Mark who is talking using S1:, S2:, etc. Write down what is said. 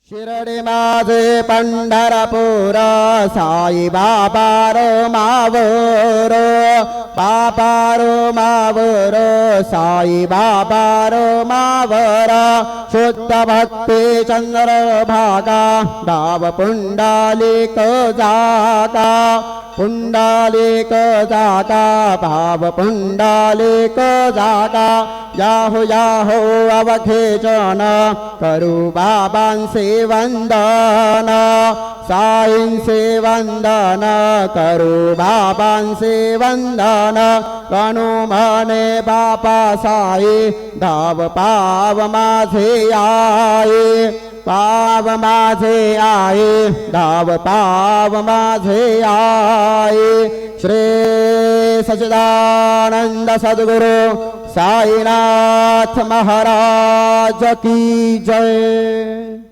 S1: शिरडी माझे पंढरपूर साई बाबा रो मावर बाबा row Mawar Sai Baba row Mawar शुद्ध भक्ती चंद्र भागा डाव पुंडालिक जागा पुंडालिक जागा भाव पुंडालिक जागा याहो याहो अवघेचन करू बाबांसे वंदन साईंसे वंदन करू बाबांसे वंदन कणू म्हणे बापा साई धाव पाव माझे आई पाव माझे आई धाव पाव माझे आई श्री सच्चिदानंद सद्गुरु साईनाथ महाराज की जय।